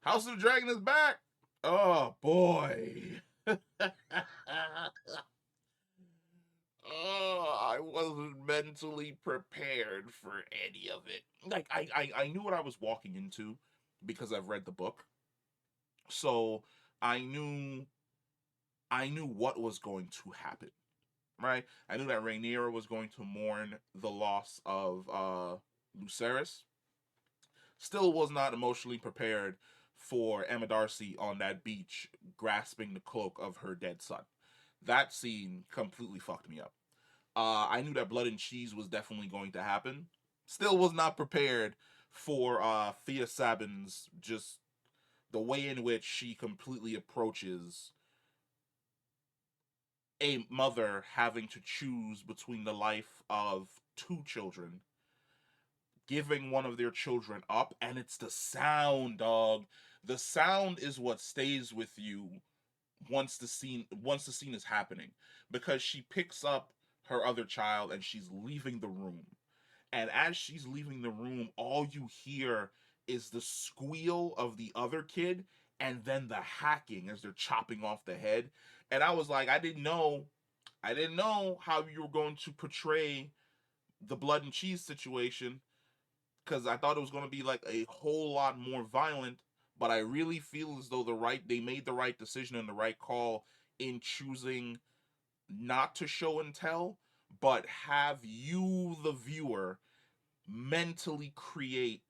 House of the Dragon is back. Oh boy. Oh, I wasn't mentally prepared for any of it. Like I knew what I was walking into because I've read the book. So I knew I knew what was going to happen. Right? I knew that Rhaenyra was going to mourn the loss of Lucerys. Still was not emotionally prepared for Emma D'arcy on that beach grasping the cloak of her dead son. That scene completely fucked me up. I knew that blood and cheese was definitely going to happen. Still was not prepared for Phia Saban's just the way in which she completely approaches a mother having to choose between the life of two children, giving one of their children up, and it's the sound, dog. The sound is what stays with you once the scene is happening, because she picks up her other child and she's leaving the room. And as she's leaving the room, all you hear is the squeal of the other kid and then the hacking as they're chopping off the head. And I was like, I didn't know how you were going to portray the blood and cheese situation, because I thought it was going to be like a whole lot more violent. But I really feel as though they made the right decision and the right call in choosing not to show and tell, but have you, the viewer, mentally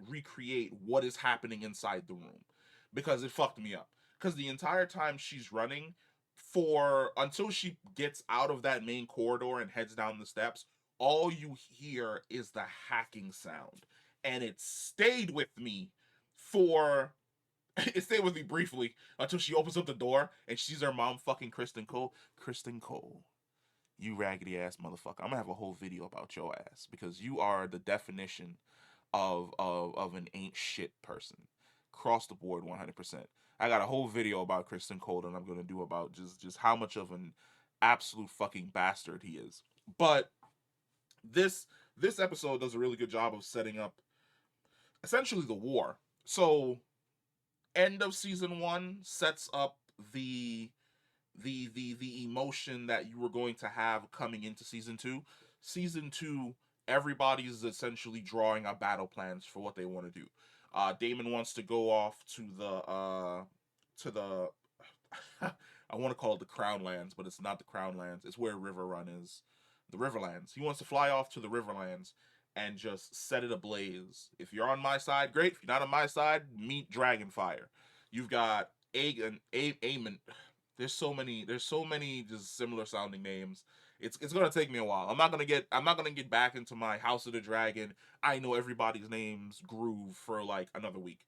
recreate what is happening inside the room, because it fucked me up. Because the entire time she's running, for until she gets out of that main corridor and heads down the steps, all you hear is the hacking sound, and it stayed with me for it stayed with me briefly until she opens up the door and sees her mom, fucking Kristen Cole. Kristen Cole, you raggedy ass motherfucker. I'm gonna have a whole video about your ass, because you are the definition of an ain't shit person. Cross the board 100%. I got a whole video about Kristen Cole that I'm gonna do about just how much of an absolute fucking bastard he is. But this this episode does a really good job of setting up essentially the war. So end of season 1 sets up the emotion that you were going to have coming into season 2. Season 2, everybody is essentially drawing out battle plans for what they want to do. Damon wants to go off to the I want to call it the Crown Lands, but it's not the Crown Lands. It's where River Run is. The Riverlands. He wants to fly off to the Riverlands and just set it ablaze. If you're on my side, great. If you're not on my side, meet Dragonfire. You've got Aemon. There's so many just similar sounding names. It's gonna take me a while. I'm not gonna get back into my House of the Dragon. I know everybody's names groove for like another week.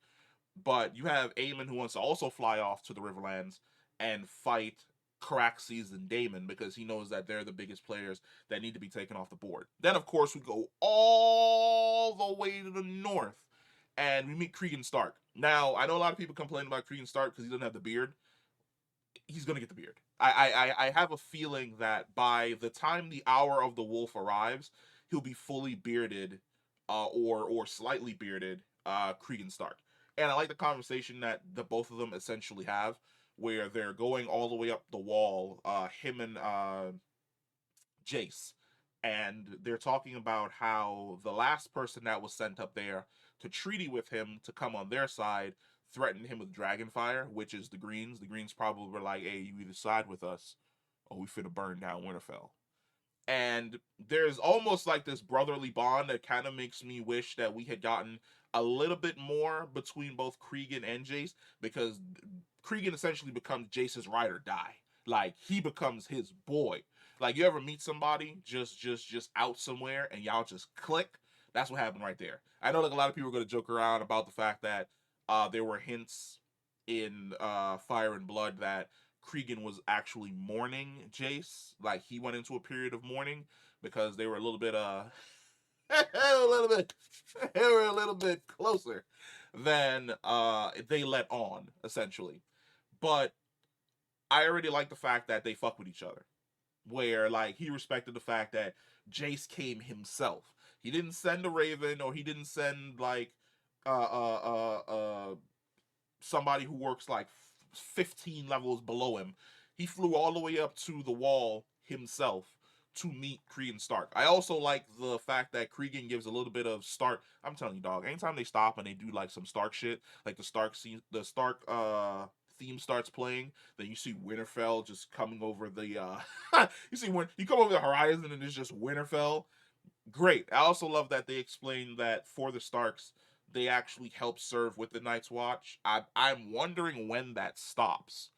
But you have Aemon, who wants to also fly off to the Riverlands and fight Caraxes and Daemon, because he knows that they're the biggest players that need to be taken off the board. Then, of course, we go all the way to the north and we meet Cregan Stark. Now, I know a lot of people complain about Cregan Stark because he doesn't have the beard. He's gonna get the beard. I have a feeling that by the time the hour of the wolf arrives, he'll be fully bearded, or slightly bearded, Cregan Stark. And I like the conversation that the both of them essentially have, where they're going all the way up the wall, him and Jace, and they're talking about how the last person that was sent up there to treaty with him to come on their side threatened him with Dragonfire, which is the Greens. The Greens probably were like, "Hey, you either side with us, or we finna burn down Winterfell." And there's almost like this brotherly bond that kind of makes me wish that we had gotten a little bit more between both Cregan and Jace, because Cregan essentially becomes Jace's ride or die. Like, he becomes his boy. Like, you ever meet somebody just out somewhere and y'all just click? That's what happened right there. I know like a lot of people are gonna joke around about the fact that there were hints in Fire and Blood that Cregan was actually mourning Jace. Like, he went into a period of mourning because they were a little bit a little bit they were a little bit closer than they let on, essentially. But I already like the fact that they fuck with each other. Where like he respected the fact that Jace came himself. He didn't send a Raven, or he didn't send like uh uh uh uh somebody who works like 15 levels below him. He flew all the way up to the wall himself to meet Cregan Stark. I also like the fact that Cregan gives a little bit of Stark. I'm telling you, dog. Anytime they stop and they do like some Stark shit, like the Stark theme starts playing, then you see Winterfell just coming over the you see when you come over the horizon and it's just Winterfell. Great. I also love that they explain that for the Starks, they actually help serve with the Night's Watch. I'm wondering when that stops.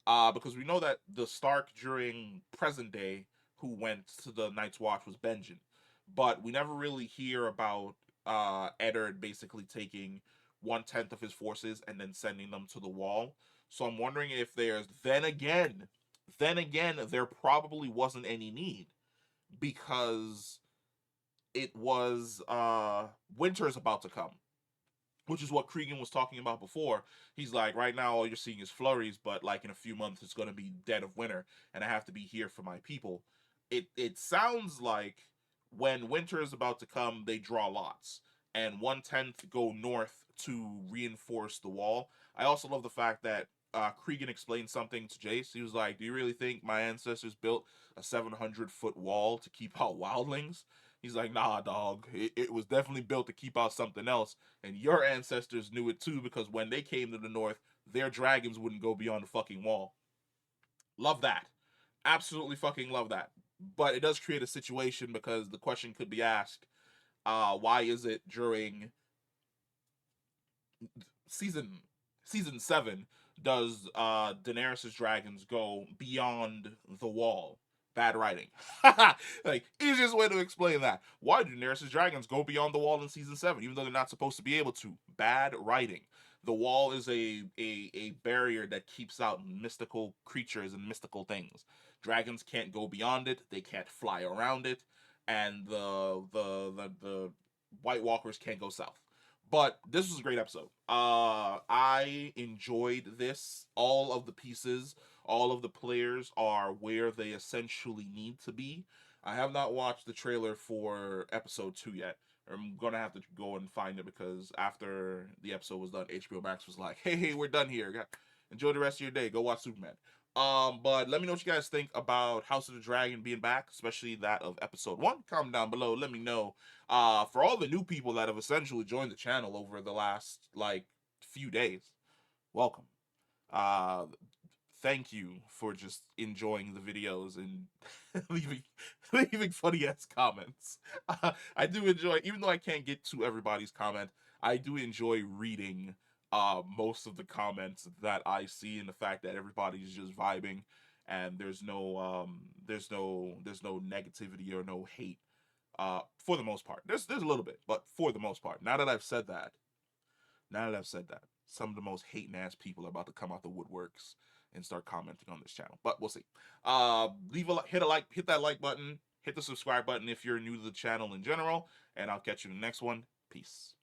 Because we know that the Stark during present day who went to the Night's Watch was Benjen, but we never really hear about Eddard basically taking 1/10 of his forces and then sending them to the Wall. So I'm wondering if there's then again, there probably wasn't any need because it was winter is about to come, which is what Cregan was talking about before. He's like, right now all you're seeing is flurries, but like in a few months it's going to be dead of winter, and I have to be here for my people. It sounds like when winter is about to come, they draw lots, and 1/10 go north to reinforce the wall. I also love the fact that Cregan explained something to Jace. He was like, "Do you really think my ancestors built a 700-foot wall to keep out wildlings?" He's like, "Nah, dog. It was definitely built to keep out something else. And your ancestors knew it too because when they came to the north, their dragons wouldn't go beyond the fucking wall." Love that. Absolutely fucking love that. But it does create a situation because the question could be asked, why is it during season season 7 does Daenerys's dragons go beyond the wall? Bad writing. Like, easiest way to explain that. Why do Daenerys's dragons go beyond the wall in season 7, even though they're not supposed to be able to? Bad writing. The wall is a barrier that keeps out mystical creatures and mystical things. Dragons can't go beyond it. They can't fly around it, and the White Walkers can't go south. But this was a great episode. I enjoyed this. All of the pieces, all of the players are where they essentially need to be. I have not watched the trailer for episode 2 yet. I'm gonna have to go and find it because after the episode was done, HBO Max was like, "Hey, we're done here. Enjoy the rest of your day. Go watch Superman." But let me know what you guys think about House of the Dragon being back, especially that of episode 1. Comment down below. Let me know. For all the new people that have essentially joined the channel over the last like few days, welcome. Uh, Thank you for just enjoying the videos and leaving leaving funny ass comments. I do enjoy, even though I can't get to everybody's comment, I do enjoy reading most of the comments that I see, and the fact that everybody's just vibing and there's no negativity or no hate. For the most part, there's a little bit, but for the most part, now that I've said that, some of the most hating ass people are about to come out the woodworks and start commenting on this channel. But we'll see. Hit that like button, hit the subscribe button if you're new to the channel in general, and I'll catch you in the next one. Peace.